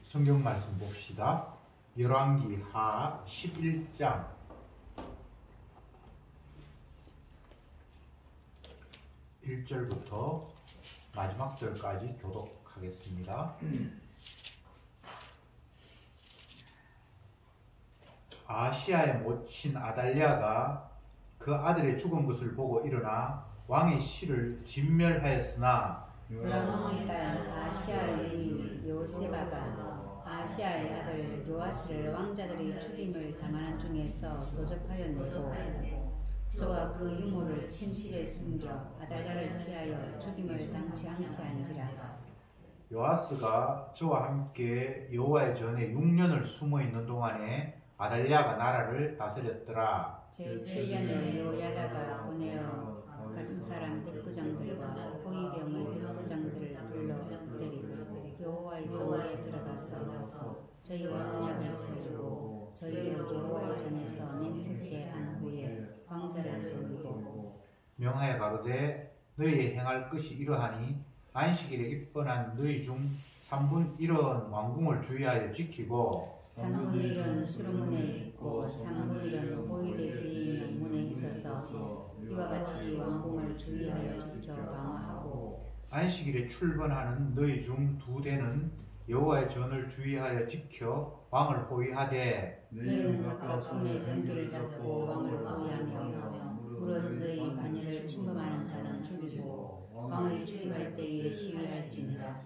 성경 말씀 봅시다. 열왕기 하 11장 1절부터 마지막 절까지 교독하겠습니다. 아하시야의 모친 아달랴가 그 아들의 죽은 것을 보고 일어나 왕의 씨를 진멸하였으나 요람왕의 딸 아하시야의 요세바가 아하시야의 아들 요아스를 왕자들의 죽임을 당하는 중에서 도적하였고 저와 그 유모를 침실에 숨겨 아달랴를 피하여 죽임을 당치 않게 한지라. 요아스가 저와 함께 여호와의 전에 6년을 숨어 있는 동안에 아달랴가 나라를 다스렸더라. 제7년에 요야다가 보내어 같은 사람 백부장들과 호위병의 백부장들을 불러 그들이 여호와의 전에 들어가서 저희와 언약을 세우고 저희를 여호와의 전에서 맹세케 한 후에 왕자를 부르고 명하여 가로되 너희의 행할 것이 이러하니 안식일에 입번한 너희 중 3분 1은 왕궁을 주의하여 지키고 3분의 1은 수르문에 있고 3분의 1은 보이대 뒤에 있는 문에 있어서 이와 같이 왕궁을 주의하여 지켜 방어하고 안식일에 출번하는 너희 중 2대는 여호와의 전을 주의하여 지켜 왕을 호위하되 너희는 각각 손에 병기를 잡고 왕을 호위하며 무릇 너희 반열을 침범하는 자는 죽이고 왕이 출입할 때에 시위할지니라.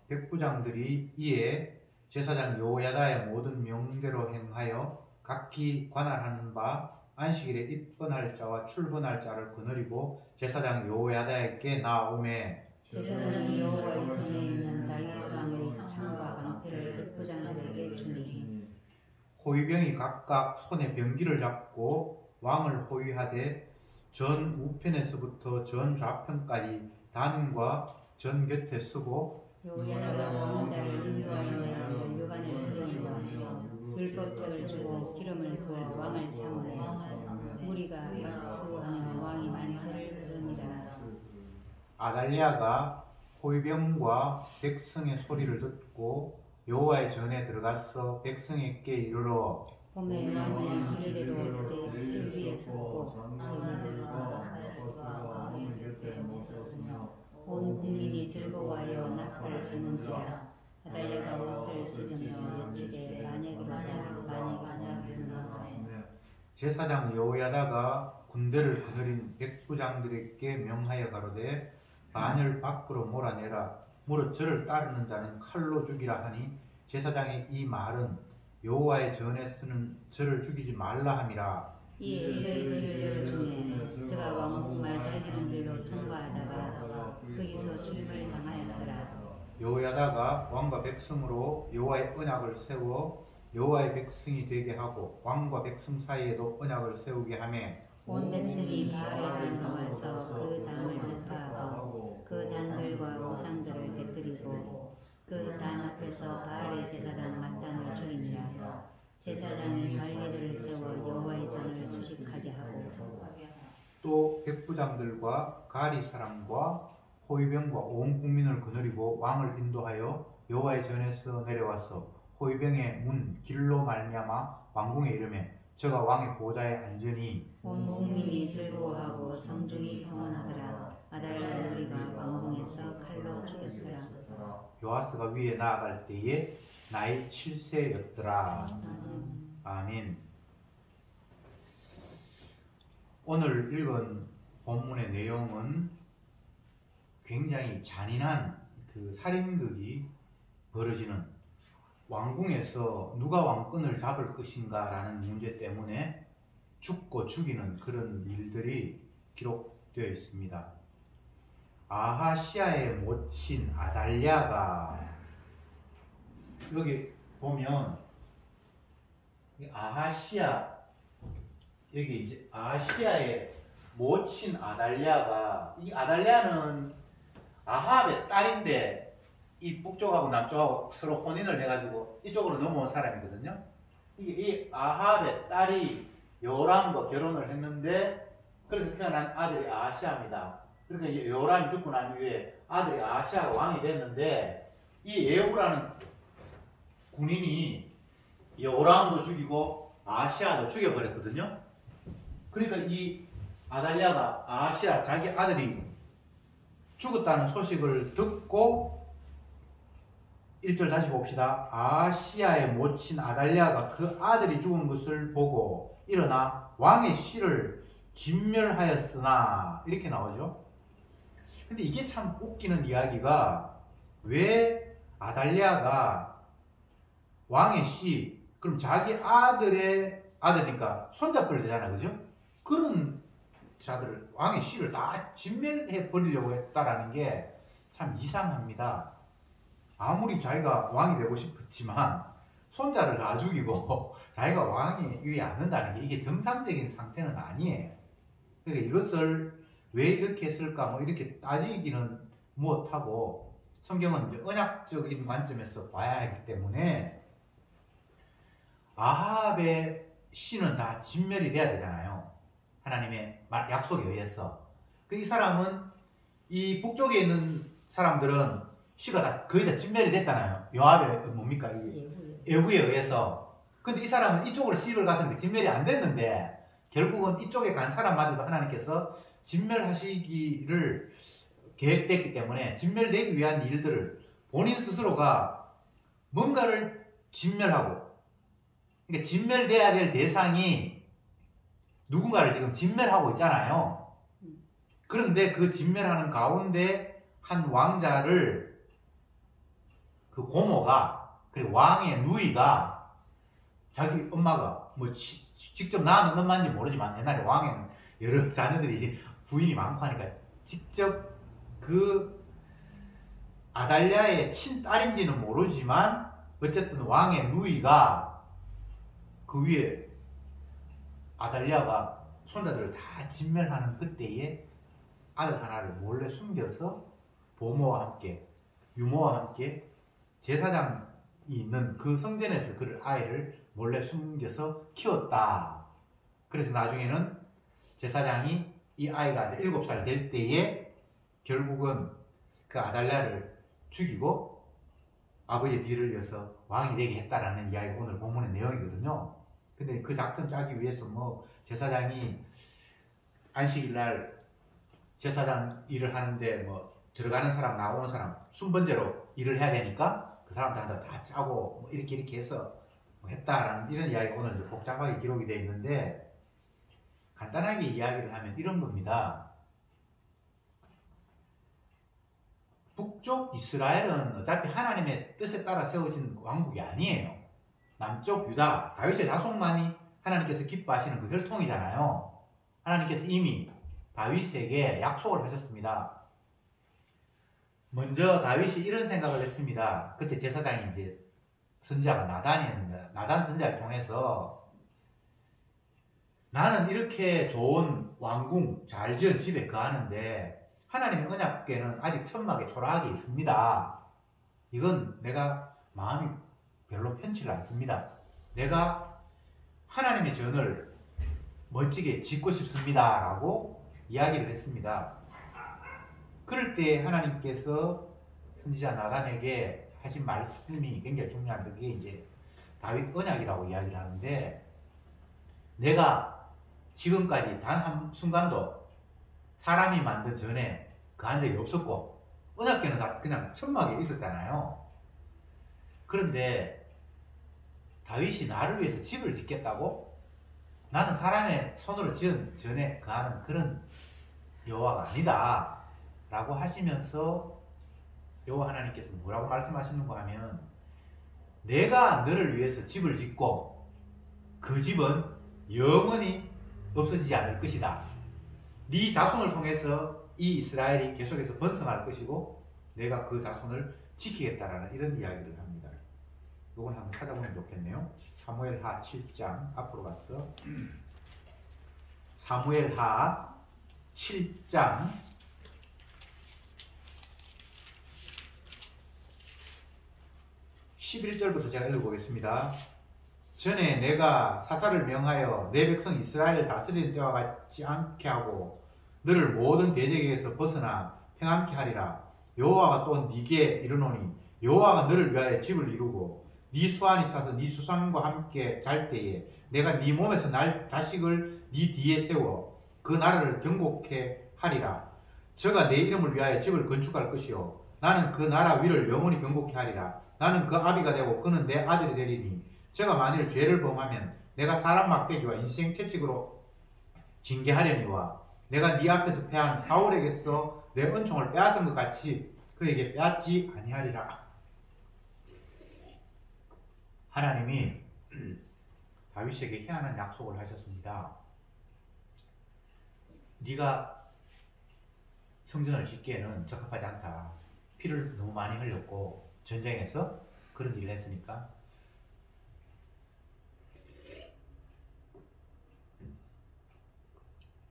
백부장들이 이에 제사장 여호야다의 모든 명대로 행하여 각기 관할하는 바 안식일에 입번할 자와 출번할 자를 거느리고 제사장 여호야다에게 나오매 제사장이 여호와의 전에 있는 다윗 왕의 창과 방패를 백부장들에게 주니 호위병이 각각 손에 병기를 잡고 왕을 호위하되 전 우편에서부터 전 좌편까지 단과 전 곁에 서고 여호야다가 왕자를 인도하여 율반을 세우며 율법책을 주고 기름을 부어 왕을 삼으되 무리가 박수하며 왕이 만세를 부르니라. 아달랴가 호위병과 백성의 소리를 듣고 여호와의 전에 들어가서 백성에게 이르러 봄에 왕이 이르기로 그때 길 위에 섰고 온 국민이 즐거워하여 낙타를 부는지라. 아달랴가 옷을 찢으며 외치되 만약이로다 만약이로다. 제사장 여호야다가 군대를 거느린 백부장들에게 명하여 가로되 반열 밖으로 몰아내라. 무릇 저를 따르는 자는 칼로 죽이라 하니 제사장의 이 말은 여호와의 전에 쓰는 저를 죽이지 말라 함이라. 이에 저희들을 열어주매 저가 왕궁 말 달리는 길로 통과하다가 거기서 죽임을 당하였더라. 여호야다가 왕과 백성으로 여호와의 언약을 세워 여호와의 백성이 되게 하고 왕과 백성 사이에도 언약을 세우게 하매 온 백성이 바알에 나와서 그 당을 흡파하고 그 단들과 우상들을 깨뜨리고 그 단 앞에서 바알의 제사장 mat단을 죽이니라. 제사장이 관리들을 세워 여호와의 전을 수식하게 하고 또 백부장들과 가리 사람과 호위병과 온 국민을 거느리고 왕을 인도하여 여호와의 전에서 내려와서 호위병의 문 길로 말미암아 왕궁에 이르매 저가 왕의 보좌에 앉으니 온 국민이 즐거워하고 성중이 평온하더라. 아달랴를 우리가 왕궁에서 칼로 죽였더라. 요아스가 위에 나아갈 때에 나이 7세였더라. 아멘. 오늘 읽은 본문의 내용은 굉장히 잔인한 그 살인극이 벌어지는 왕궁에서 누가 왕권을 잡을 것인가 라는 문제 때문에 죽고 죽이는 그런 일들이 기록되어 있습니다. 아하시야의 모친 아달랴가 여기 보면 아하시야 여기 이제 아하시야의 모친 아달랴가 이 아달랴는 아합의 딸인데 이 북쪽하고 남쪽하고 서로 혼인을 해가지고 이쪽으로 넘어온 사람이거든요. 이 아합의 딸이 요람과 결혼을 했는데 그래서 태어난 아들이 아하시야입니다. 그러니까 이제 요람이 죽고 난 후에 아들이 아하시야가 왕이 됐는데 이 예후라는 군인이 여호람도 죽이고 아하시아도 죽여버렸거든요. 그러니까 이 아달랴가 아하시아 자기 아들이 죽었다는 소식을 듣고 1절 다시 봅시다. 아하시아의 모친 아달랴가 그 아들이 죽은 것을 보고 일어나 왕의 씨를 진멸하였으나 이렇게 나오죠. 근데 이게 참 웃기는 이야기가 왜 아달랴가 왕의 씨, 그럼 자기 아들의 아들이니까 손잡을 되잖아, 그죠? 그런 자들을 왕의 씨를 다 진멸해 버리려고 했다라는 게 참 이상합니다. 아무리 자기가 왕이 되고 싶었지만 손자를 다 죽이고 자기가 왕이 되지 않는다는 게 이게 정상적인 상태는 아니에요. 그러니까 이것을 왜 이렇게 했을까 뭐 이렇게 따지기는 못하고 성경은 이제 언약적인 관점에서 봐야 하기 때문에 아합의 씨는 다 진멸이 돼야 되잖아요. 하나님의 약속에 의해서. 이 사람은 이 북쪽에 있는 사람들은 씨가 다 거의 다 진멸이 됐잖아요. 요압의 뭡니까? 예후에 의해서. 근데 이 사람은 이쪽으로 씨를 갔으니까 진멸이 안 됐는데 결국은 이쪽에 간 사람마저도 하나님께서 진멸하시기를 계획됐기 때문에 진멸되기 위한 일들을 본인 스스로가 뭔가를 진멸하고, 그러니까 진멸돼야 될 대상이 누군가를 지금 진멸하고 있잖아요. 그런데 그 진멸하는 가운데 한 왕자를 그 고모가, 그리고 왕의 누이가 자기 엄마가 뭐 직접 낳은 엄마인지 모르지만 옛날에 왕에는 여러 자녀들이 부인이 많고 하니까 직접 그 아달랴의 친딸인지는 모르지만 어쨌든 왕의 누이가 그 위에 아달랴가 손자들을 다 진멸하는 그때에 아들 하나를 몰래 숨겨서 보모와 함께 유모와 함께 제사장이 있는 그 성전에서 그 아이를 몰래 숨겨서 키웠다. 그래서 나중에는 제사장이 이 아이가 7살 될 때에 결국은 그 아달랴를 죽이고 아버지의 뒤를 이어서 왕이 되게 했다라는 이야기가 오늘 본문의 내용이거든요. 근데 그 작전 짜기 위해서 뭐 제사장이 안식일날 제사장 일을 하는데 뭐 들어가는 사람 나오는 사람 순번제로 일을 해야 되니까 그 사람들한테 다 짜고 뭐 이렇게 해서 뭐 했다라는 이런 이야기가 오늘 복잡하게 기록이 되어 있는데 간단하게 이야기를 하면 이런 겁니다. 북쪽 이스라엘은 어차피 하나님의 뜻에 따라 세워진 왕국이 아니에요. 남쪽 유다, 다윗의 자손만이 하나님께서 기뻐하시는 그 혈통이잖아요. 하나님께서 이미 다윗에게 약속을 하셨습니다. 먼저 다윗이 이런 생각을 했습니다. 그때 제사장이 이제 선지자가 나단이었는데 나단 선지자를 통해서 나는 이렇게 좋은 왕궁 잘 지은 집에 거하는데 하나님의 언약궤는 아직 천막에 초라하게 있습니다. 이건 내가 마음이 별로 편치를 않습니다. 내가 하나님의 전을 멋지게 짓고 싶습니다 라고 이야기를 했습니다. 그럴 때 하나님께서 선지자 나단에게 하신 말씀이 굉장히 중요한데 그게 이제 다윗 언약이라고 이야기를 하는데 내가 지금까지 단 한 순간도 사람이 만든 전에 그한 적이 없었고 언약궤는 다 그냥 천막에 있었잖아요. 그런데 다윗이 나를 위해서 집을 짓겠다고? 나는 사람의 손으로 지은 전에 거하는 그런 여호와가 아니다 라고 하시면서 여호와 하나님께서 뭐라고 말씀하시는가 하면 내가 너를 위해서 집을 짓고 그 집은 영원히 없어지지 않을 것이다. 네 자손을 통해서 이 이스라엘이 계속해서 번성할 것이고 내가 그 자손을 지키겠다라는 이런 이야기를 합니다. 이건 한번 찾아보면 좋겠네요. 사무엘하 7장 앞으로 가서 사무엘하 7장 11절부터 제가 읽어보겠습니다. 전에 내가 사사를 명하여 내 백성 이스라엘을 다스리는 때와 같지 않게 하고 너를 모든 대적에서 벗어나 평안케 하리라. 여호와가 또 네게 이르노니 여호와가 너를 위하여 집을 이루고 네 수완이 차서 네 수산과 함께 잘 때에 내가 네 몸에서 날 자식을 네 뒤에 세워 그 나라를 경곡해 하리라. 저가 내 이름을 위하여 집을 건축할 것이요 나는 그 나라 위를 영원히 경곡해 하리라. 나는 그 아비가 되고 그는 내 아들이 되리니 저가 만일 죄를 범하면 내가 사람 막대기와 인생 채찍으로 징계하려니와 내가 네 앞에서 패한 사울에게서 내 은총을 빼앗은 것 같이 그에게 빼앗지 아니하리라. 하나님이 다윗에게 희한한 약속을 하셨습니다. 네가 성전을 짓기에는 적합하지 않다. 피를 너무 많이 흘렸고 전쟁에서 그런 일을 했으니까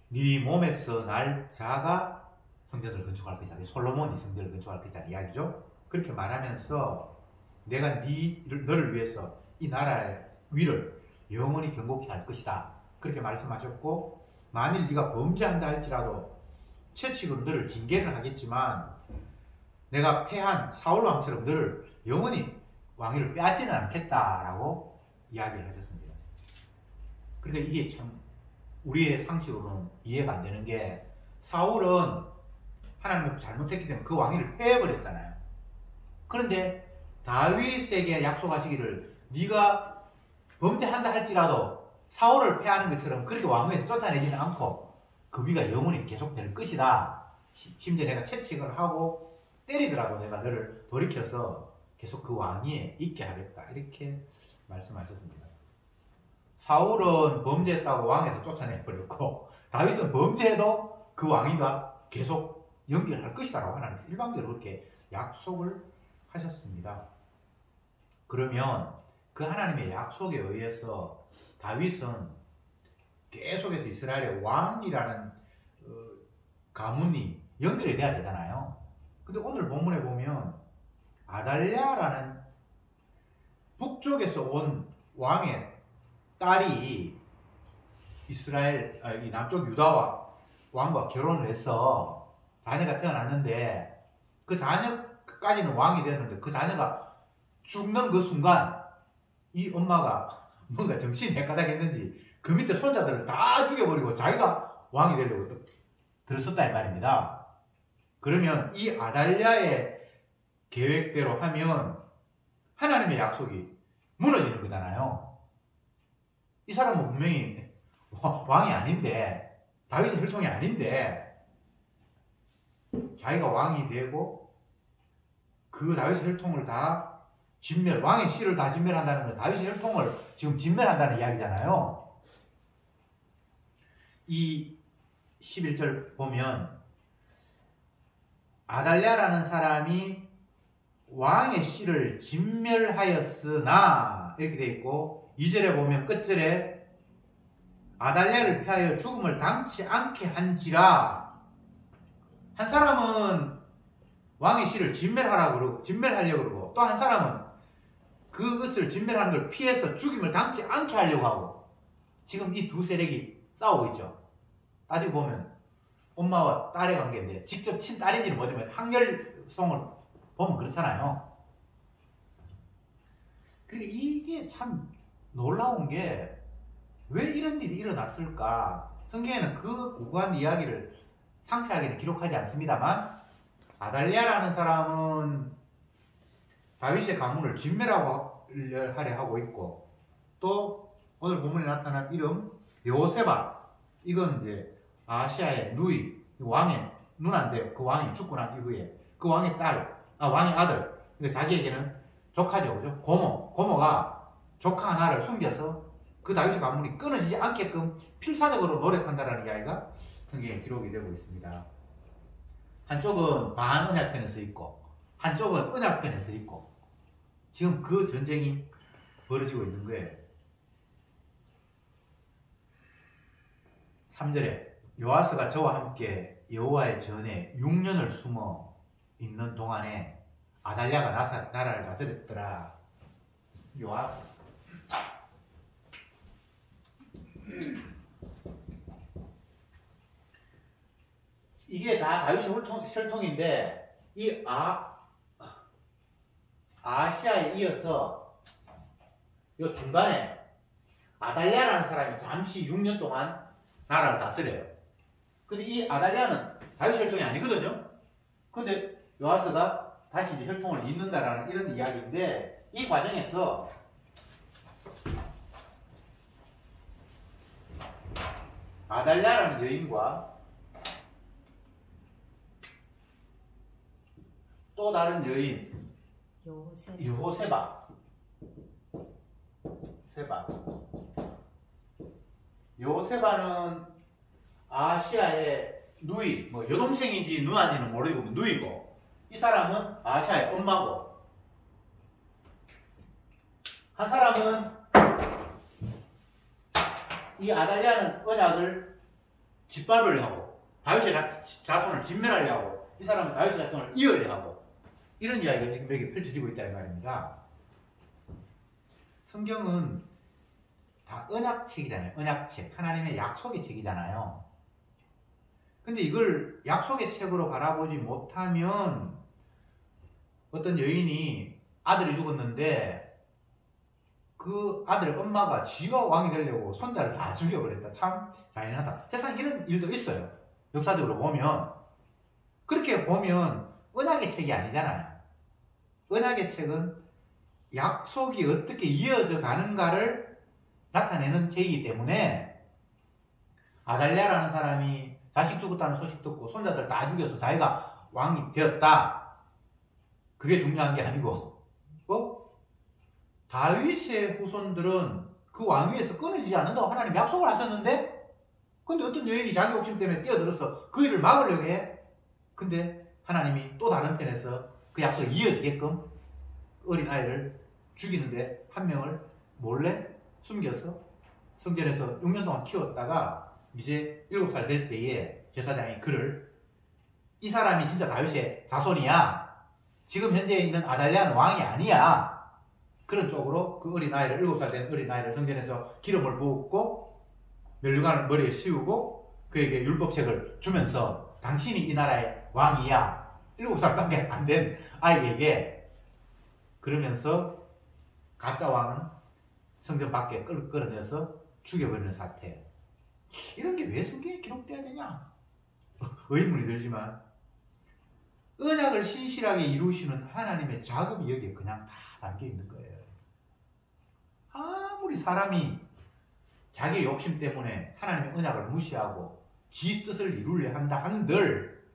네 몸에서 날 자가 성전을 건축할 것이다. 솔로몬이 성전을 건축할 것이다 이야기죠. 그렇게 말하면서 내가 너를 위해서 이 나라의 위를 영원히 경고케 할 것이다. 그렇게 말씀하셨고 만일 네가 범죄한다 할지라도 채찍으로 너를 징계를 하겠지만 내가 패한 사울 왕처럼 너를 영원히 왕위를 빼앗지는 않겠다라고 이야기를 하셨습니다. 그러니까 이게 참 우리의 상식으로는 이해가 안 되는 게 사울은 하나님을 잘못했기 때문에 그 왕위를 패해버렸잖아요. 그런데 다윗에게 약속하시기를 네가 범죄한다 할지라도 사울을 패하는 것처럼 그렇게 왕위에서 쫓아내지는 않고 그 위가 영원히 계속될 것이다. 심지어 내가 채찍을 하고 때리더라도 내가 너를 돌이켜서 계속 그 왕위에 있게 하겠다. 이렇게 말씀하셨습니다. 사울은 범죄했다고 왕에서 쫓아내버렸고 다윗은 범죄해도 그 왕위가 계속 연결할 것이다라고 하나님 일방적으로 그렇게 약속을 하셨습니다. 그러면 그 하나님의 약속에 의해서 다윗은 계속해서 이스라엘의 왕이라는 가문이 연결이 돼야 되잖아요. 근데 오늘 본문에 보면 아달랴라는 북쪽에서 온 왕의 딸이 이 남쪽 유다와 왕과 결혼을 해서 자녀가 태어났는데 그 자녀까지는 왕이 됐는데 그 자녀가 죽는 그 순간 이 엄마가 뭔가 정신이 헷가닥했는지 그 밑에 손자들을 다 죽여버리고 자기가 왕이 되려고 들었었다 이 말입니다. 그러면 이 아달랴의 계획대로 하면 하나님의 약속이 무너지는 거잖아요. 이 사람은 분명히 왕이 아닌데 다윗의 혈통이 아닌데 자기가 왕이 되고 그 다윗의 혈통을 다 왕의 씨를 다 진멸한다는 건 다윗의 혈통을 지금 진멸한다는 이야기잖아요. 이 11절 보면 아달랴라는 사람이 왕의 씨를 진멸하였으나 이렇게 되어 있고 2절에 보면 끝절에 아달랴를 피하여 죽음을 당치 않게 한지라. 한 사람은 왕의 씨를 진멸하려고 그러고 또 한 사람은 그것을 진멸하는 걸 피해서 죽임을 당치 않게 하려고 하고 지금 이 두 세력이 싸우고 있죠. 따지고 보면 엄마와 딸의 관계인데 직접 친딸인지는 모르지만 학렬성을 보면 그렇잖아요. 그러니까 이게 참 놀라운 게 왜 이런 일이 일어났을까? 성경에는 그 구구한 이야기를 상세하게는 기록하지 않습니다만 아달랴라는 사람은 다윗의 가문을 진멸하려 하고 있고 또 오늘 본문에 나타난 이름 여호세바 이건 이제 아시아의 누이 왕의 누나인데 그 왕이 죽고 난 이후에 그 왕의 왕의 아들 그러니까 자기에게는 조카죠, 그죠? 고모가 조카 하나를 숨겨서 그 다윗의 가문이 끊어지지 않게끔 필사적으로 노력한다라는 이야기가 성경에 기록이 되고 있습니다. 한쪽은 반언약편에 서 있고 한쪽은 언약편에 서 있고 지금 그 전쟁이 벌어지고 있는 거예요. 3절에 요아스가 저와 함께 여호와의 전에 6년을 숨어 있는 동안에 아달랴가 나라를 다스렸더라. 요아스 이게 다 다윗의 혈통인데 이 아시아에 이어서 요 중간에 아달랴라는 사람이 잠시 6년 동안 나라를 다스려요. 근데 이 아달랴는 다윗 혈통이 아니거든요. 근데 요아스가 다시 이제 혈통을 잇는다라는 이런 이야기인데, 이 과정에서 아달랴라는 여인과 또 다른 여인 요세바는 아시아의 누이, 뭐 여동생인지 누나인지는 모르고 누이고, 이 사람은 아시아의 엄마고, 한 사람은 이 아달랴는 언약을 짓밟으려 하고 다윗의 자손을 진멸하려 하고, 이 사람은 다윗의 자손을 이으려 하고, 이런 이야기가 지금 여기 펼쳐지고 있다 이 말입니다. 성경은 다 언약책이잖아요. 언약책, 하나님의 약속의 책이잖아요. 근데 이걸 약속의 책으로 바라보지 못하면, 어떤 여인이 아들이 죽었는데 그 아들의 엄마가 지가 왕이 되려고 손자를 다 죽여버렸다. 참 잔인하다. 세상에 이런 일도 있어요. 역사적으로 보면. 그렇게 보면 언약의 책이 아니잖아요. 언약의 책은 약속이 어떻게 이어져 가는가를 나타내는 책이기 때문에, 아달랴라는 사람이 자식 죽었다는 소식 듣고 손자들 다 죽여서 자기가 왕이 되었다, 그게 중요한 게 아니고, 다윗의 후손들은 그 왕위에서 끊어지지 않는다고 하나님 약속을 하셨는데, 근데 어떤 여인이 자기 욕심 때문에 뛰어들어서 그 일을 막으려고 해. 근데 하나님이 또 다른 편에서 그 약속이 이어지게끔 어린 아이를 죽이는데 한 명을 몰래 숨겨서 성전에서 6년 동안 키웠다가 이제 7살 될 때에 제사장이 그를, 이 사람이 진짜 다윗의 자손이야, 지금 현재 있는 아달랴는 왕이 아니야, 그런 쪽으로 그 어린아이를, 7살 된 어린아이를 성전에서 기름을 부었고 면류관을 머리에 씌우고 그에게 율법책을 주면서 당신이 이 나라의 왕이야, 7살밖에 안 된 아이에게, 그러면서 가짜 왕은 성전 밖에 끌어내서 죽여버리는 사태. 이런 게 왜 성경에 기록돼야 되냐? 의문이 들지만, 언약을 신실하게 이루시는 하나님의 자금이 여기에 그냥 다 담겨 있는 거예요. 아무리 사람이 자기 욕심 때문에 하나님의 언약을 무시하고 지 뜻을 이루려 한다 한들,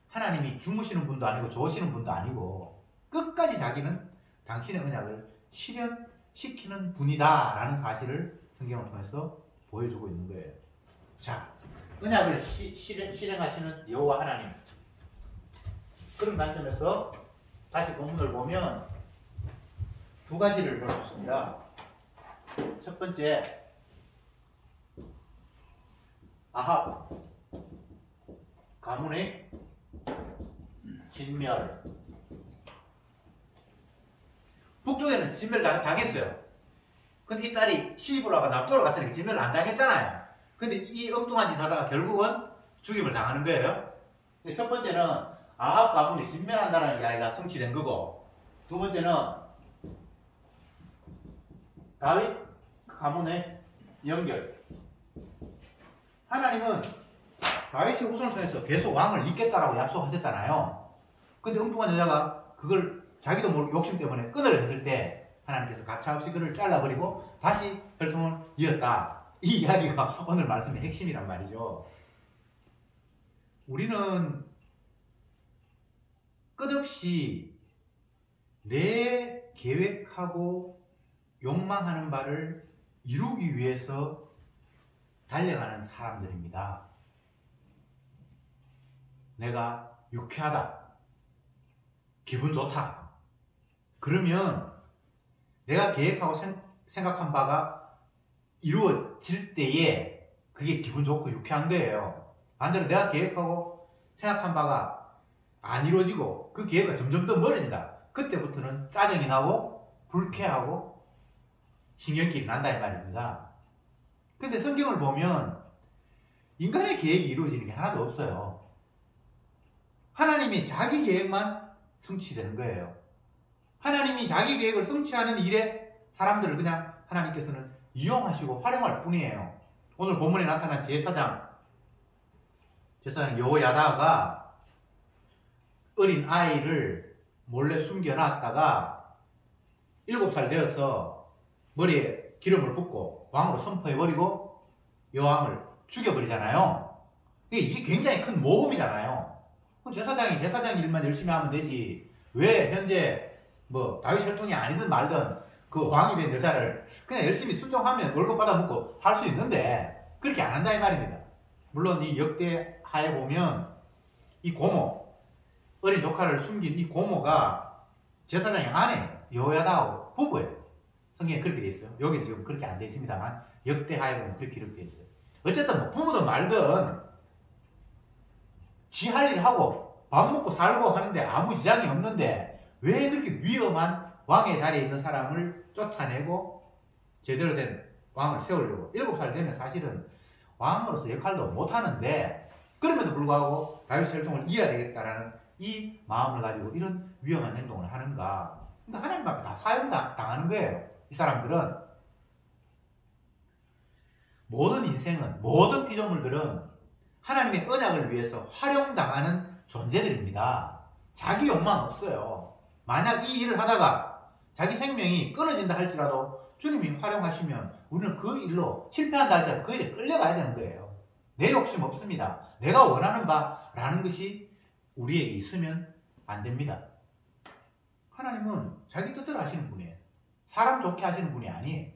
하나님이 주무시는 분도 아니고 조시는 분도 아니고 끝까지 자기는 당신의 언약을 실현시키는 분이다 라는 사실을 성경을 통해서 보여주고 있는 거예요. 자, 언약을 실행하시는 여호와 하나님, 그런 관점에서 다시 본문을 보면 두 가지를 볼 수 있습니다. 첫 번째, 아합 가문의 진멸. 북쪽에는 진멸 당했어요. 근데 이 딸이 시집을 와가 남쪽으로 갔으니까 진멸을 안 당했잖아요. 근데 이 엉뚱한 짓 하다가 결국은 죽임을 당하는 거예요. 첫 번째는 아합 가문이 진멸한다는 이야기가 성취된 거고, 두 번째는 다윗 가문의 연결. 하나님은 다윗의 후손을 통해서 계속 왕을 잇겠다라고 약속하셨잖아요. 근데 엉뚱한 여자가 그걸 자기도 모르게 욕심 때문에 끊으려 했을 때 하나님께서 가차없이 그를 잘라버리고 다시 혈통을 이었다. 이 이야기가 오늘 말씀의 핵심이란 말이죠. 우리는 끝없이 내 계획하고 욕망하는 바를 이루기 위해서 달려가는 사람들입니다. 내가 유쾌하다, 기분 좋다, 그러면 내가 계획하고 생각한 바가 이루어질 때에 그게 기분 좋고 유쾌한 거예요. 반대로 내가 계획하고 생각한 바가 안 이루어지고 그 계획과 점점 더 멀어진다. 그때부터는 짜증이 나고 불쾌하고 신경질이 난다 이 말입니다. 근데 성경을 보면 인간의 계획이 이루어지는 게 하나도 없어요. 하나님이 자기 계획만 성취되는 거예요. 하나님이 자기 계획을 성취하는 일에 사람들을 그냥 하나님께서는 이용하시고 활용할 뿐이에요. 오늘 본문에 나타난 제사장 여호야다가 어린 아이를 몰래 숨겨놨다가 7살 되어서 머리에 기름을 붓고 왕으로 선포해버리고 여왕을 죽여버리잖아요. 이게 굉장히 큰 모험이잖아요. 제사장이 제사장 일만 열심히 하면 되지. 왜 현재 뭐 다윗 혈통이 아니든 말든 그 왕이 된 여자를 그냥 열심히 순종하면 월급 받아먹고 살 수 있는데 그렇게 안 한다 이 말입니다. 물론 이 역대하에 보면 이 고모, 어린 조카를 숨긴 이 고모가 제사장의 아내 여호야다하고 부부예요. 성경에 그렇게 돼 있어요. 여기는 지금 그렇게 안 돼 있습니다만 역대하에 보면 그렇게 기록되어 있어요. 어쨌든 뭐 부부든 말든 지 할 일 하고 밥 먹고 살고 하는데 아무 지장이 없는데 왜 그렇게 위험한 왕의 자리에 있는 사람을 쫓아내고 제대로 된 왕을 세우려고 7살 되면 사실은 왕으로서 역할도 못하는데 그럼에도 불구하고 다윗 혈통을 이어야 되겠다라는 이 마음을 가지고 이런 위험한 행동을 하는가. 그러니까 하나님 앞에 다 사형당하는 거예요. 이 사람들은 모든 인생은 모든 피조물들은 하나님의 언약을 위해서 활용당하는 존재들입니다. 자기 욕망 없어요. 만약 이 일을 하다가 자기 생명이 끊어진다 할지라도 주님이 활용하시면 우리는 그 일로 실패한다 할지라도 그 일에 끌려가야 되는 거예요. 내 욕심 없습니다. 내가 원하는 바라는 것이 우리에게 있으면 안 됩니다. 하나님은 자기 뜻대로 하시는 분이에요. 사람 좋게 하시는 분이 아니에요.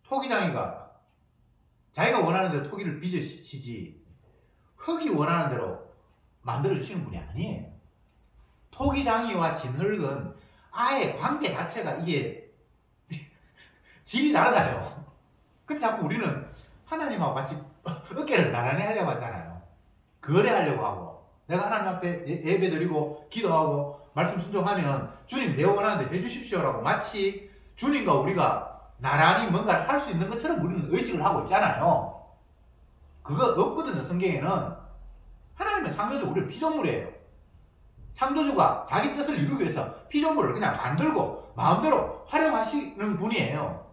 토기장이가 자기가 원하는 대로 토기를 빚으시지 흙이 원하는 대로 만들어주시는 분이 아니에요. 토기장이와 진흙은 아예 관계 자체가 이게 질이 다르다요. 근데 자꾸 우리는 하나님하고 같이 어깨를 나란히 하려고 하잖아요. 거래하려고 하고 내가 하나님 앞에 예배 드리고 기도하고 말씀 순종하면 주님 내 원하는 데 해주십시오라고 마치 주님과 우리가 나란히 뭔가를 할 수 있는 것처럼 우리는 의식을 하고 있잖아요. 그거 없거든요. 성경에는 하나님은 창조주 우리는 피조물이에요. 창조주가 자기 뜻을 이루기 위해서 피조물을 그냥 만들고 마음대로 활용하시는 분이에요.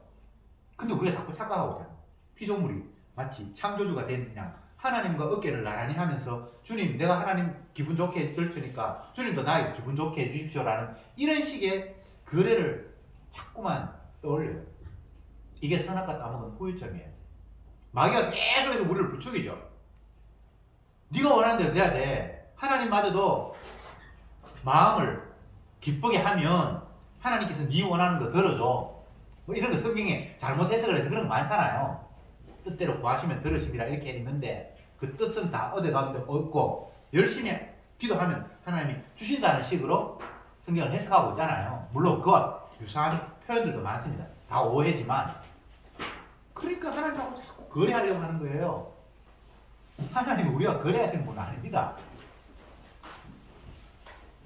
근데 우리가 자꾸 착각하고 있잖아요. 피조물이 마치 창조주가 된 그냥 하나님과 어깨를 나란히 하면서 주님 내가 하나님 기분 좋게 해줄 테니까 주님도 나에게 기분 좋게 해주십시오라는 이런 식의 거래를 자꾸만 떠올려요. 이게 선악과 따먹은 후유증이에요. 마귀가 계속해서 우리를 부추기죠. 네가 원하는 대로 돼야 돼. 하나님마저도 마음을 기쁘게 하면 하나님께서 네 원하는 거 들어줘. 뭐 이런 거 성경에 잘못 해석을 해서 그런 거 많잖아요. 뜻대로 구하시면 들으시리라 이렇게 있는데 그 뜻은 다 얻어가는데 없고 열심히 기도하면 하나님이 주신다는 식으로 성경을 해석하고 있잖아요. 물론 그와 유사한 표현들도 많습니다. 다 오해지만 그러니까 하나님하고 자꾸 거래하려고 하는 거예요. 하나님은 우리가 거래하시는 분은 아닙니다.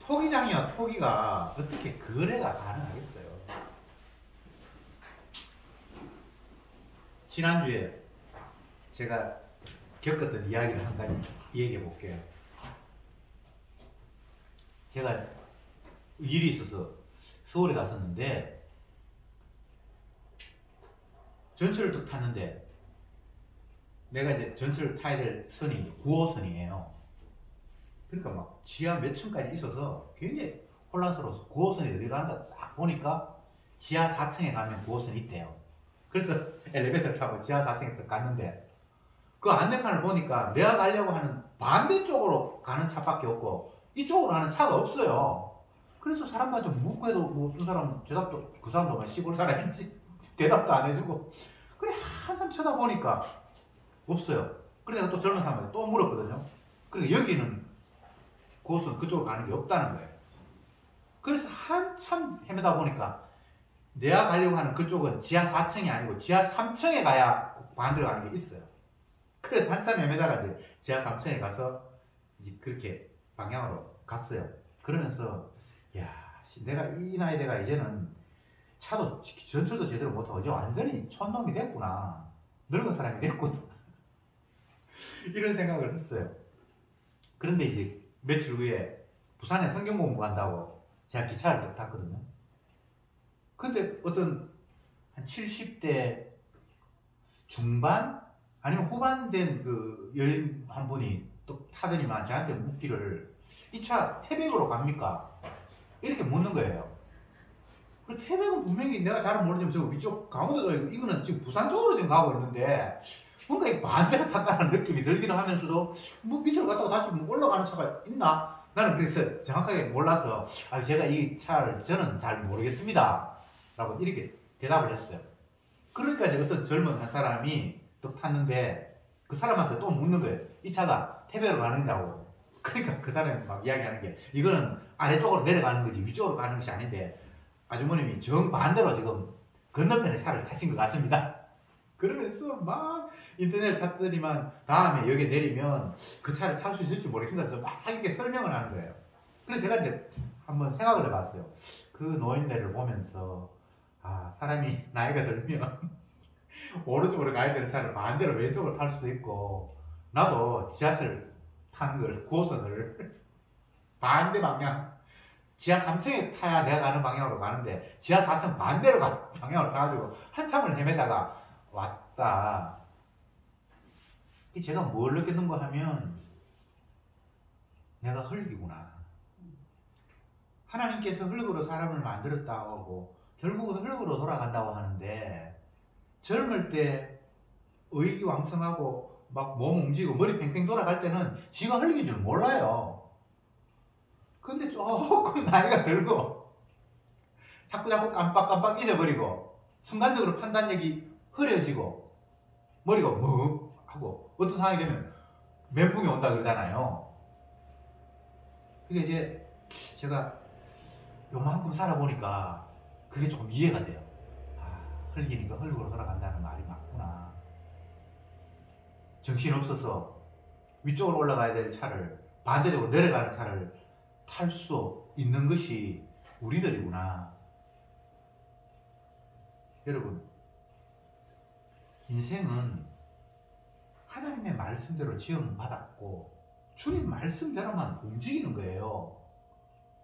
토기장이와 토기가 어떻게 거래가 가능하겠어요? 지난주에 제가 겪었던 이야기를 한 가지 얘기해 볼게요. 제가 일이 있어서 서울에 갔었는데 전철을 딱 탔는데 내가 이제 전철을 타야 될 선이 9호선이에요. 그러니까 막 지하 몇 층까지 있어서 굉장히 혼란스러워서 9호선이 어디 가는가 딱 보니까 지하 4층에 가면 9호선이 있대요. 그래서 엘리베이터를 타고 지하 4층에 딱 갔는데 그 안내판을 보니까 내가 가려고 하는 반대쪽으로 가는 차밖에 없고 이쪽으로 가는 차가 없어요. 그래서 사람들한테 묻고 해도 뭐 어떤 사람은 대답도 그 사람도 시골 사람인지 대답도 안 해주고 그래 한참 쳐다보니까 없어요. 그래 내가 또 젊은 사람한테 또 물었거든요. 그러니까 여기는 그곳은 그쪽으로 가는 게 없다는 거예요. 그래서 한참 헤매다 보니까 내가 가려고 하는 그쪽은 지하 4층이 아니고 지하 3층에 가야 반대로 가는 게 있어요. 그래서 한참 헤매다가 이제 지하 3층에 가서 이제 그렇게 방향으로 갔어요. 그러면서 야 내가 이 나이 대가 이제는 차도 전철도 제대로 못하고 이제 완전히 촌놈이 됐구나. 늙은 사람이 됐구나. 이런 생각을 했어요. 그런데 이제 며칠 후에 부산에 성경 공부 간다고 제가 기차를 탔거든요. 근데 어떤 한 70대 중반 아니면 후반 된 그 여인 한 분이 또 타더니만 저한테 묻기를 이 차 태백으로 갑니까? 이렇게 묻는 거예요. 그 태백은 분명히 내가 잘 모르지만 저 위쪽 강원도 쪽이고 이거는 지금 부산 쪽으로 지금 가고 있는데 뭔가 이 반대로 탔다는 느낌이 들기는 하면서도 뭐 밑으로 갔다가 다시 뭐 올라가는 차가 있나? 나는 그래서 정확하게 몰라서 제가 이 차를 저는 잘 모르겠습니다 라고 이렇게 대답을 했어요. 그러니까 이제 어떤 젊은 한 사람이 또 탔는데 그 사람한테 또 묻는 거예요. 이 차가 태백으로 가는다고. 그러니까 그 사람이 막 이야기하는 게 이거는 아래쪽으로 내려가는 거지 위쪽으로 가는 것이 아닌데 아주머님이 정반대로 지금 건너편에 차를 타신 것 같습니다. 그러면서 막 인터넷 찾더니만 다음에 여기 내리면 그 차를 탈 수 있을지 모르겠습니다. 막 이렇게 설명을 하는 거예요. 그래서 제가 이제 한번 생각을 해봤어요. 그 노인네를 보면서 사람이 나이가 들면 오른쪽으로 가야 되는 차를 반대로 왼쪽으로 탈 수도 있고 나도 지하철 타는 걸 9호선을 반대 방향 지하 3층에 타야 내가 가는 방향으로 가는데 지하 4층 반대로 방향으로 가가지고 한참을 헤매다가 왔다. 제가 뭘 느꼈는가 하면 내가 흙이구나. 하나님께서 흙으로 사람을 만들었다고 하고 결국은 흙으로 돌아간다고 하는데 젊을 때 의기왕성하고 막 몸 움직이고 머리 팽팽 돌아갈 때는 지가 흙인 줄 몰라요. 근데 조금 나이가 들고 자꾸 깜빡깜빡 잊어버리고 순간적으로 판단력이 흐려지고 머리가 뭐 하고 어떤 상황이 되면 멘붕이 온다 그러잖아요. 그게 이제 제가 요만큼 살아보니까 그게 조금 이해가 돼요. 흙이니까 흙으로 돌아간다는 말이 맞구나. 정신없어서 위쪽으로 올라가야 될 차를 반대쪽으로 내려가는 차를 탈 수 있는 것이 우리들이구나. 여러분, 인생은 하나님의 말씀대로 지음받았고 주님 말씀대로만 움직이는 거예요.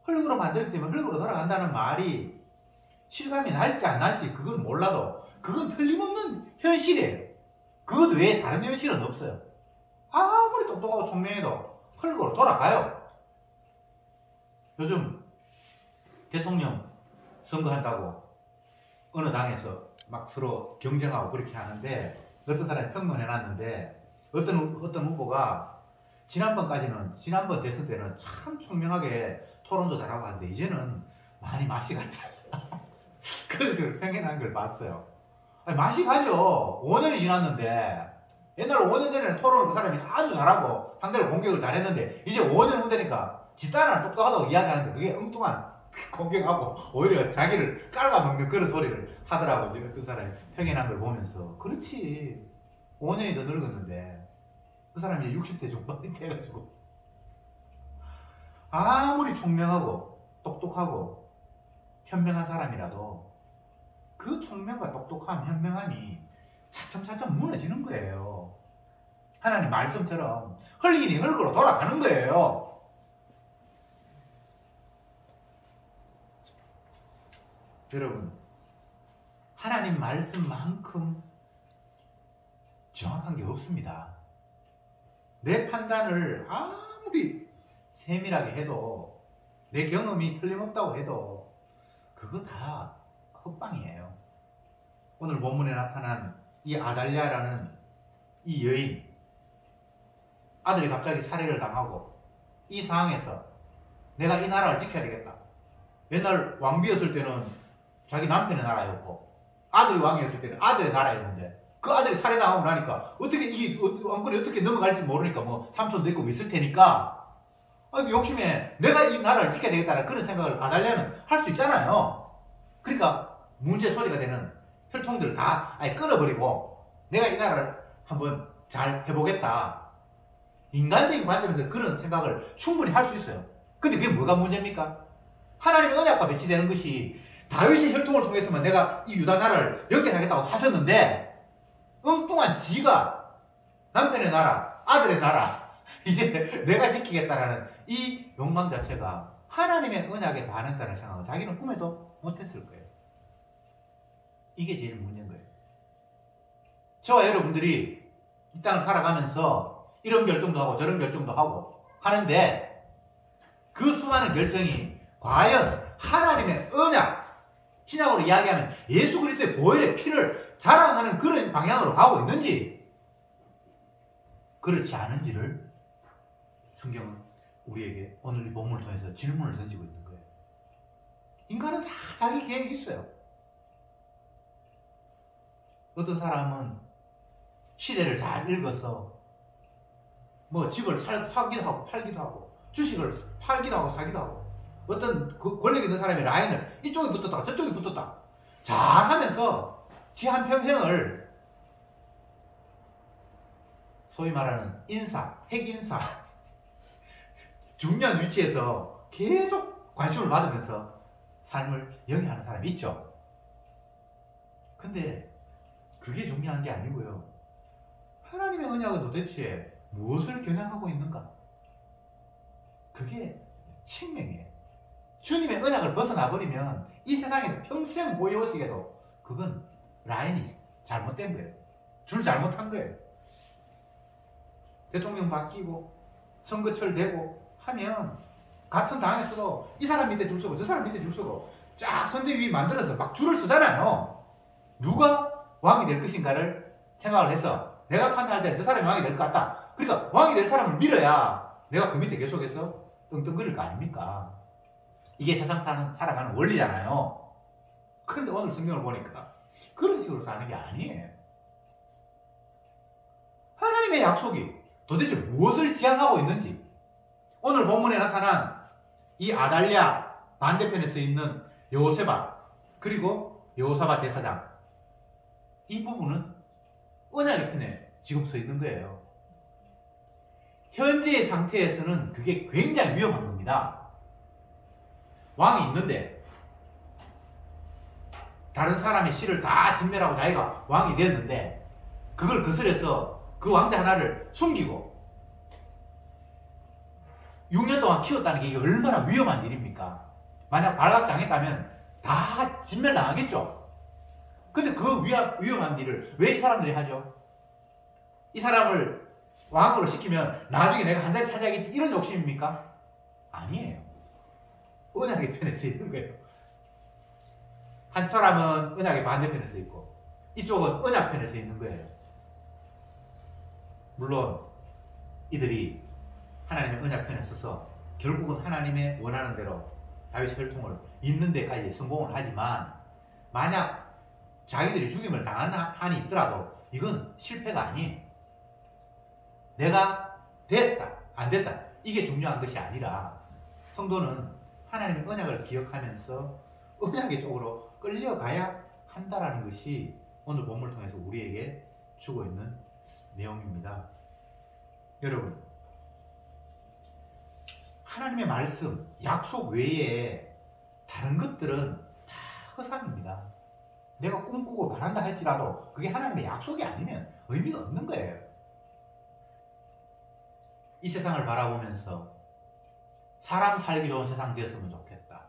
흙으로 만들기 때문에 흙으로 돌아간다는 말이 실감이 날지 안 날지 그건 몰라도 그건 틀림없는 현실이에요. 그것 외에 다른 현실은 없어요. 아무리 똑똑하고 총명해도 흙으로 돌아가요. 요즘 대통령 선거한다고 어느 당에서 막 서로 경쟁하고 그렇게 하는데 어떤 사람이 평론해놨는데 어떤 후보가 지난번 대선 때는 참 총명하게 토론도 잘하고 하는데 이제는 많이 맛이 갔다. 그런 식으로 평해난 걸 봤어요. 맛이 가죠. 5년이 지났는데 옛날 5년 전에는 토론을 그 사람이 아주 잘하고 상대를 공격을 잘했는데 이제 5년 후 되니까 집단은 똑똑하다고 이야기하는데 그게 엉뚱한 공격하고 오히려 자기를 깔아먹는 그런 소리를 하더라고. 이제 어떤 사람이 평해난 걸 보면서 그렇지 5년이 더 늙었는데 그 사람이 이제 60대 중반이 돼가지고 아무리 총명하고 똑똑하고 현명한 사람이라도 그 총명과 똑똑함, 현명함이 차츰차츰 무너지는 거예요. 하나님 말씀처럼 흙이니 흙으로 돌아가는 거예요. 여러분, 하나님 말씀만큼 정확한 게 없습니다. 내 판단을 아무리 세밀하게 해도 내 경험이 틀림없다고 해도 그거 다 헛방이에요. 오늘 본문에 나타난 이 아달랴라는 이 여인, 아들이 갑자기 살해를 당하고 이 상황에서 내가 이 나라를 지켜야 되겠다. 옛날 왕비였을 때는 자기 남편의 나라였고 아들이 왕이었을 때는 아들의 나라였는데 그 아들이 살해당하고 나니까 어떻게 이 왕권이 어떻게 넘어갈지 모르니까 뭐 삼촌도 있고 있을 테니까 욕심에 내가 이 나라를 지켜야 되겠다는 그런 생각을 아달랴는 할 수 있잖아요. 그러니까 문제 소지가 되는 혈통들을 다 아예 끊어버리고 내가 이 나라를 한번 잘 해보겠다. 인간적인 관점에서 그런 생각을 충분히 할 수 있어요. 근데 그게 뭐가 문제입니까? 하나님의 언약과 배치되는 것이 다윗의 혈통을 통해서만 내가 이 유다 나라를 연결하겠다고 하셨는데 엉뚱한 지가 남편의 나라, 아들의 나라 이제 내가 지키겠다라는 이 욕망 자체가 하나님의 언약에 반했다는 생각을 자기는 꿈에도 못했을 거예요. 이게 제일 문제인 거예요. 저와 여러분들이 이 땅을 살아가면서 이런 결정도 하고 저런 결정도 하고 하는데 그 수많은 결정이 과연 하나님의 언약, 신약으로 이야기하면 예수 그리스도의 보혈의 피를 자랑하는 그런 방향으로 가고 있는지 그렇지 않은지를 성경은 우리에게 오늘 이 본문을 통해서 질문을 던지고 있는 거예요. 인간은 다 자기 계획이 있어요. 어떤 사람은 시대를 잘 읽어서 뭐 집을 사기도 하고 팔기도 하고 주식을 팔기도 하고 사기도 하고 어떤 그 권력 있는 사람의 라인을 이쪽에 붙었다가 저쪽에 붙었다 잘 하면서 지 한평생을 소위 말하는 인사, 핵인사 중요한 위치에서 계속 관심을 받으면서 삶을 영위하는 사람이 있죠. 근데 그게 중요한 게 아니고요. 하나님의 언약은 도대체 무엇을 겨냥하고 있는가? 그게 생명이에요. 주님의 언약을 벗어나버리면 이 세상에서 평생 보여오시게도 그건 라인이 잘못된 거예요. 줄 잘못한 거예요. 대통령 바뀌고 선거철 되고 하면 같은 당에서도 이 사람 밑에 줄 서고 저 사람 밑에 줄 서고 쫙 선대위 만들어서 막 줄을 서잖아요. 누가 왕이 될 것인가를 생각을 해서 내가 판단할 때 저 사람이 왕이 될 것 같다. 그러니까 왕이 될 사람을 밀어야 내가 그 밑에 계속해서 떵떵거릴 거 아닙니까? 이게 세상 살아가는 원리잖아요. 그런데 오늘 성경을 보니까 그런 식으로 사는 게 아니에요. 하나님의 약속이 도대체 무엇을 지향하고 있는지 오늘 본문에 나타난 이 아달랴 반대편에 서 있는 여호세밧 그리고 여호사밧 제사장 이 부분은 언약의 편에 지금 서 있는 거예요. 현재의 상태에서는 그게 굉장히 위험한 겁니다. 왕이 있는데 다른 사람의 씨를 다 진멸하고 자기가 왕이 됐는데 그걸 거슬려서 그 왕자 하나를 숨기고 6년 동안 키웠다는 게 이게 얼마나 위험한 일입니까? 만약 발각당했다면 다 진멸당하겠죠? 근데 그 위험한 일을 왜 이 사람들이 하죠? 이 사람을 왕으로 시키면 나중에 내가 한 자리 차지하겠지 이런 욕심입니까? 아니에요. 언약의 편에 서 있는 거예요. 한 사람은 언약의 반대편에 서 있고 이쪽은 언약 편에 서 있는 거예요. 물론 이들이 하나님의 언약 편에 서서 결국은 하나님의 원하는 대로 다윗 혈통을 잇는 데까지 성공을 하지만 만약 자기들이 죽임을 당한 한이 있더라도 이건 실패가 아니에요. 내가 됐다 안 됐다 이게 중요한 것이 아니라 성도는 하나님의 언약을 기억하면서 언약의 쪽으로 끌려가야 한다라는 것이 오늘 본문을 통해서 우리에게 주고 있는 내용입니다. 여러분, 하나님의 말씀, 약속 외에 다른 것들은 다 허상입니다. 내가 꿈꾸고 바란다 할지라도 그게 하나님의 약속이 아니면 의미가 없는 거예요. 이 세상을 바라보면서 사람 살기 좋은 세상 되었으면 좋겠다.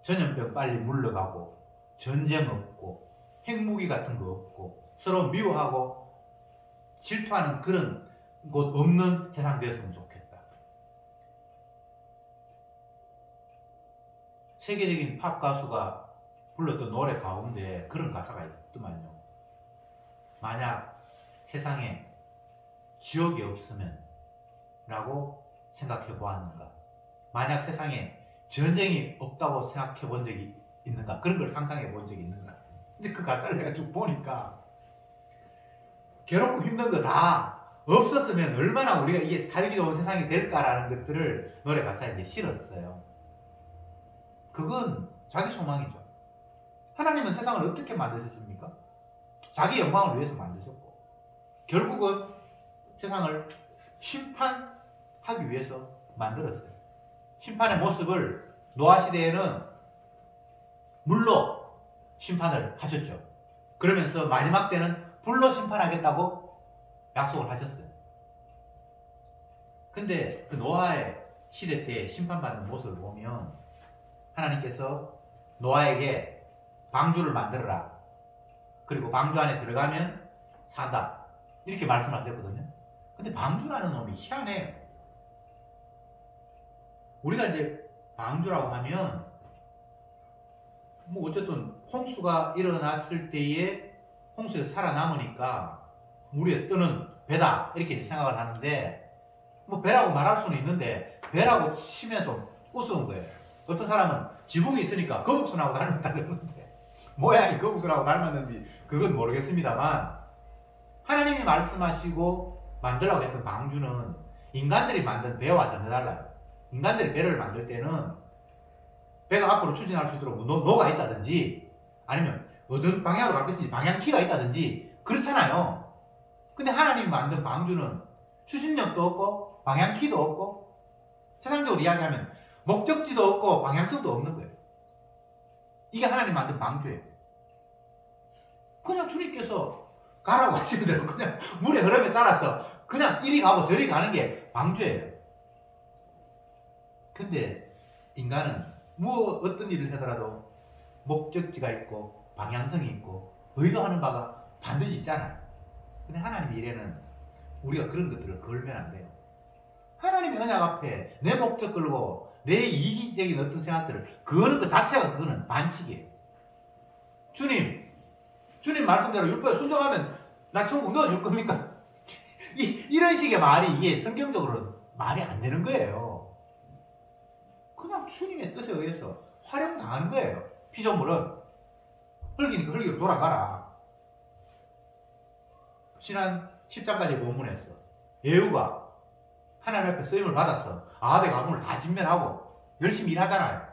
전염병 빨리 물러가고 전쟁 없고 핵무기 같은 거 없고 서로 미워하고 질투하는 그런 곳 없는 세상 되었으면 좋겠다. 세계적인 팝 가수가 불렀던 노래 가운데 그런 가사가 있더만요. 만약 세상에 지옥이 없으면 라고 생각해 보았는가? 만약 세상에 전쟁이 없다고 생각해 본 적이 있는가? 그런 걸 상상해 본 적이 있는가? 이제 그 가사를 내가 쭉 보니까 괴롭고 힘든 거 다 없었으면 얼마나 우리가 이게 살기 좋은 세상이 될까라는 것들을 노래 가사에 이제 실었어요. 그건 자기 소망이죠. 하나님은 세상을 어떻게 만드셨습니까? 자기 영광을 위해서 만드셨고 결국은 세상을 심판하기 위해서 만들었어요. 심판의 모습을 노아 시대에는 물로 심판을 하셨죠. 그러면서 마지막 때는 불로 심판하겠다고 약속을 하셨어요. 근데 그 노아의 시대 때 심판받는 모습을 보면 하나님께서 노아에게 방주를 만들어라. 그리고 방주 안에 들어가면 산다. 이렇게 말씀하셨거든요. 근데 방주라는 놈이 희한해요. 우리가 이제 방주라고 하면 뭐 어쨌든 홍수가 일어났을 때에 홍수에서 살아남으니까 물 위에 뜨는 배다 이렇게 생각을 하는데 뭐 배라고 말할 수는 있는데 배라고 치면 좀 우스운 거예요. 어떤 사람은 지붕이 있으니까 거북선하고 닮았다 그러는데 모양이 거북선하고 닮았는지 그건 모르겠습니다만 하나님이 말씀하시고 만들라고 했던 방주는 인간들이 만든 배와 전혀 달라요. 인간들이 배를 만들 때는 배가 앞으로 추진할 수 있도록 노가 있다든지 아니면 어떤 방향으로 바뀌었는지 방향키가 있다든지 그렇잖아요. 근데 하나님이 만든 방주는 추진력도 없고 방향키도 없고 세상적으로 이야기하면 목적지도 없고 방향성도 없는 거예요. 이게 하나님 만든 방주예요. 그냥 주님께서 가라고 하시는 대로 그냥 물의 흐름에 따라서 그냥 이리 가고 저리 가는 게 방주예요. 근데 인간은 뭐 어떤 일을 하더라도 목적지가 있고 방향성이 있고 의도하는 바가 반드시 있잖아요. 근데 하나님 일에는 우리가 그런 것들을 걸면 안 돼요. 하나님의 언약 앞에 내 목적 걸고 내 이기적인 어떤 생각들을 그거는 그 자체가 그거는 반칙이에요. 주님 말씀대로 율법에 순종하면 나 천국 넣어줄 겁니까? 이런 식의 말이 이게 성경적으로는 말이 안 되는 거예요. 그냥 주님의 뜻에 의해서 활용당하는 거예요. 피조물은 흙이니까 흙으로 돌아가라. 지난 10장까지 본문에서 예후가 하나님 앞에 쓰임을 받았어. 아합의 가문을 다 진멸하고 열심히 일하잖아요.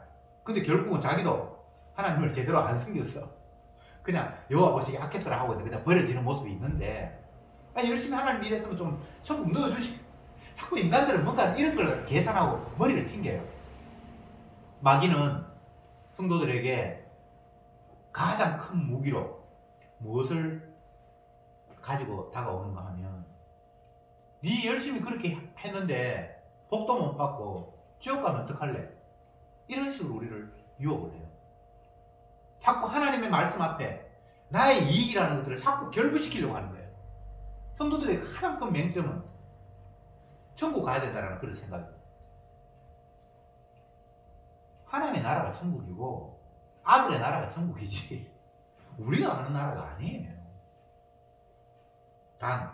근데 결국은 자기도 하나님을 제대로 안 섬겼어. 그냥 여호와 보시기에 악했더라 하고 그냥 버려지는 모습이 있는데 열심히 하나님 일했으면 좀 천국 넣어주시. 자꾸 인간들은 뭔가 이런 걸 계산하고 머리를 튕겨요. 마귀는 성도들에게 가장 큰 무기로 무엇을 가지고 다가오는가 하면 네 열심히 그렇게 했는데 복도 못 받고 지옥 가면 어떡할래? 이런 식으로 우리를 유혹을 해요. 자꾸 하나님의 말씀 앞에 나의 이익이라는 것들을 자꾸 결부시키려고 하는 거예요. 성도들의 가장 큰 맹점은 천국 가야 된다는 그런 생각이에요. 하나님의 나라가 천국이고 아들의 나라가 천국이지 우리가 가는 나라가 아니에요. 단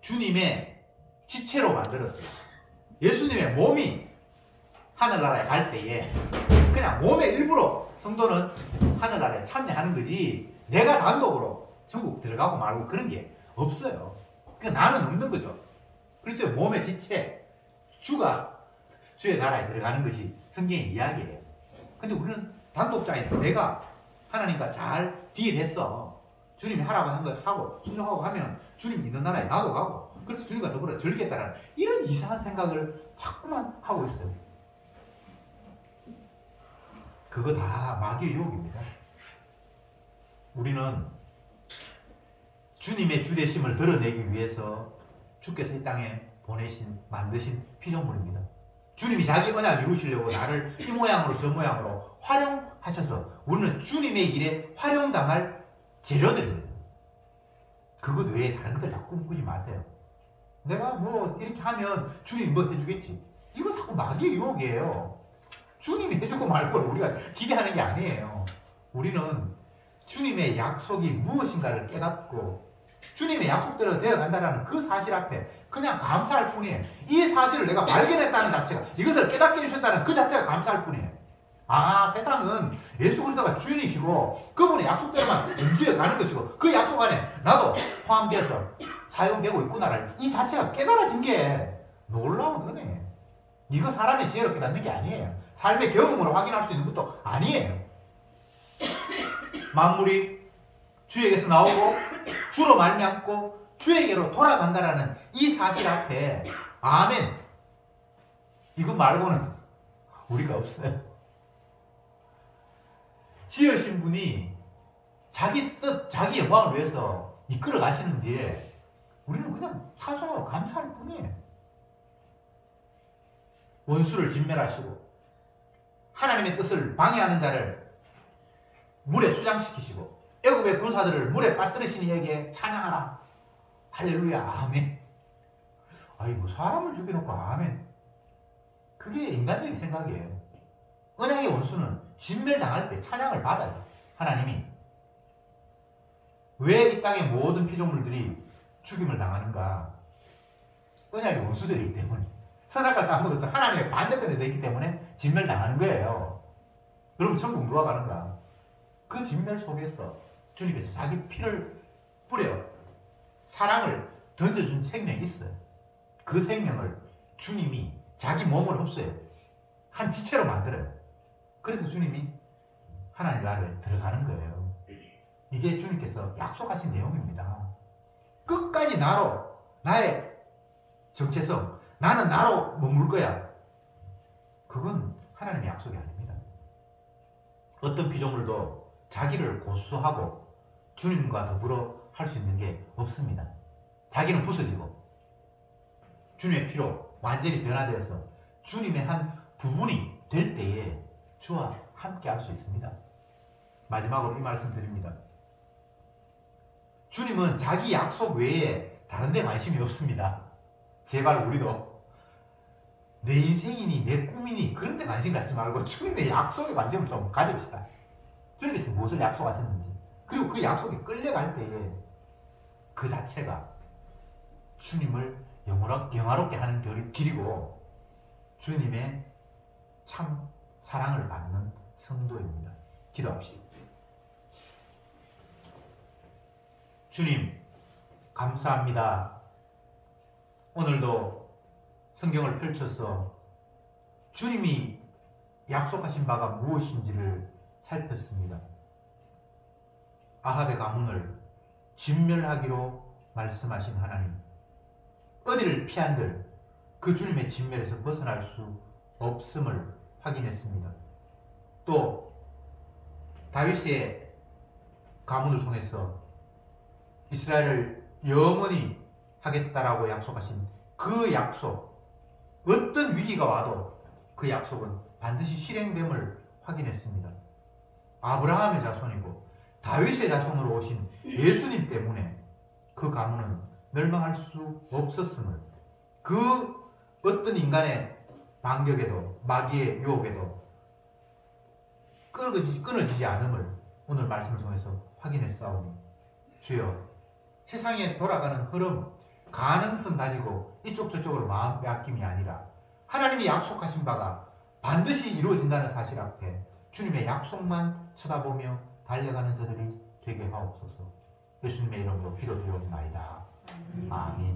주님의 지체로 만들었어요. 예수님의 몸이 하늘나라에 갈 때에 그냥 몸의 일부로 성도는 하늘나라에 참여하는 거지 내가 단독으로 천국 들어가고 말고 그런 게 없어요. 그러니까 나는 없는 거죠. 그렇죠. 몸의 지체 주가 주의 나라에 들어가는 것이 성경의 이야기예요. 근데 우리는 단독자인 내가 하나님과 잘 딜했어. 주님이 하라고 한 거 하고 순종하고 하면 주님 있는 나라에 나도 가고 그래서 주님과 더불어 즐기겠다는 이런 이상한 생각을 자꾸만 하고 있어요. 그거 다 마귀의 유혹입니다. 우리는 주님의 주되심을 드러내기 위해서 주께서 이 땅에 만드신 피조물입니다. 주님이 자기 언약을 이루시려고 나를 이 모양으로 저 모양으로 활용하셔서 우리는 주님의 일에 활용당할 재료들입니다. 그것 외에 다른 것들 자꾸 꾸지 마세요. 내가 뭐 이렇게 하면 주님이 뭐 해주겠지. 이거 자꾸 마귀의 유혹이에요. 주님이 해주고 말 걸 우리가 기대하는 게 아니에요. 우리는 주님의 약속이 무엇인가를 깨닫고 주님의 약속대로 되어간다는 그 사실 앞에 그냥 감사할 뿐이에요. 이 사실을 내가 발견했다는 자체가 이것을 깨닫게 해주셨다는 그 자체가 감사할 뿐이에요. 아, 세상은 예수 그리스도가 주인이시고 그분의 약속대로만 움직여 가는 것이고 그 약속 안에 나도 포함되어서 사용되고 있구나를 이 자체가 깨달아진 게 놀라운 은혜예요. 이거 사람의 지혜로 깨닫는 게 아니에요. 삶의 경험으로 확인할 수 있는 것도 아니에요. 만물이 주에게서 나오고 주로 말미암고 주에게로 돌아간다라는 이 사실 앞에 아멘 이거 말고는 우리가 없어요. 지으신 분이 자기 뜻, 자기 영광을 위해서 이끌어 가시는 일에 우리는 그냥 찬송하고 감사할 뿐이에요. 원수를 진멸하시고 하나님의 뜻을 방해하는 자를 물에 수장시키시고 애굽의 군사들을 물에 빠뜨리신 이에게 찬양하라. 할렐루야. 아멘. 아이고 사람을 죽여놓고 아멘. 그게 인간적인 생각이에요. 언약의 원수는 진멸당할 때 찬양을 받아요. 하나님이. 왜 이 땅의 모든 피조물들이 죽임을 당하는가? 언약의 원수들이기 때문에. 선악과를 따먹어서 하나님의 반대편에 서 있기 때문에 진멸당하는 거예요. 그럼 천국 누가 가는가? 그 진멸 속에서 주님께서 자기 피를 뿌려 사랑을 던져준 생명이 있어요. 그 생명을 주님이 자기 몸을 흡수해요. 한 지체로 만들어요. 그래서 주님이 하나님 나라에 들어가는 거예요. 이게 주님께서 약속하신 내용입니다. 끝까지 나로, 나의 정체성, 나는 나로 머물 거야. 그건 하나님의 약속이 아닙니다. 어떤 피조물도 자기를 고수하고 주님과 더불어 할 수 있는 게 없습니다. 자기는 부서지고 주님의 피로 완전히 변화되어서 주님의 한 부분이 될 때에 주와 함께 할 수 있습니다. 마지막으로 이 말씀 드립니다. 주님은 자기 약속 외에 다른 데 관심이 없습니다. 제발 우리도 내 인생이니 내 꿈이니 그런 데 관심 갖지 말고 주님의 약속에 관심을 좀 가집시다. 주님께서 무엇을 약속하셨는지, 그리고 그 약속에 끌려갈 때에 그 자체가 주님을 영화롭게 하는 길이고 주님의 참 사랑을 받는 성도입니다. 기도합시다. 주님, 감사합니다. 오늘도 성경을 펼쳐서 주님이 약속하신 바가 무엇인지를 살폈습니다. 아합의 가문을 진멸하기로 말씀하신 하나님, 어디를 피한들 그 주님의 진멸에서 벗어날 수 없음을 확인했습니다. 또 다윗의 가문을 통해서 이스라엘을 영원히 하겠다라고 약속하신 그 약속, 어떤 위기가 와도 그 약속은 반드시 실행됨을 확인했습니다. 아브라함의 자손이고 다윗의 자손으로 오신 예수님 때문에 그 가문은 멸망할 수 없었음을, 그 어떤 인간의 반격에도 마귀의 유혹에도 끊어지지 않음을 오늘 말씀을 통해서 확인했사오니 주여, 세상에 돌아가는 흐름, 가능성 가지고 이쪽 저쪽으로 마음 빼앗김이 아니라 하나님이 약속하신 바가 반드시 이루어진다는 사실 앞에 주님의 약속만 쳐다보며 달려가는 저들이 되게 하옵소서. 예수님의 이름으로 기도드리옵나이다. 아멘.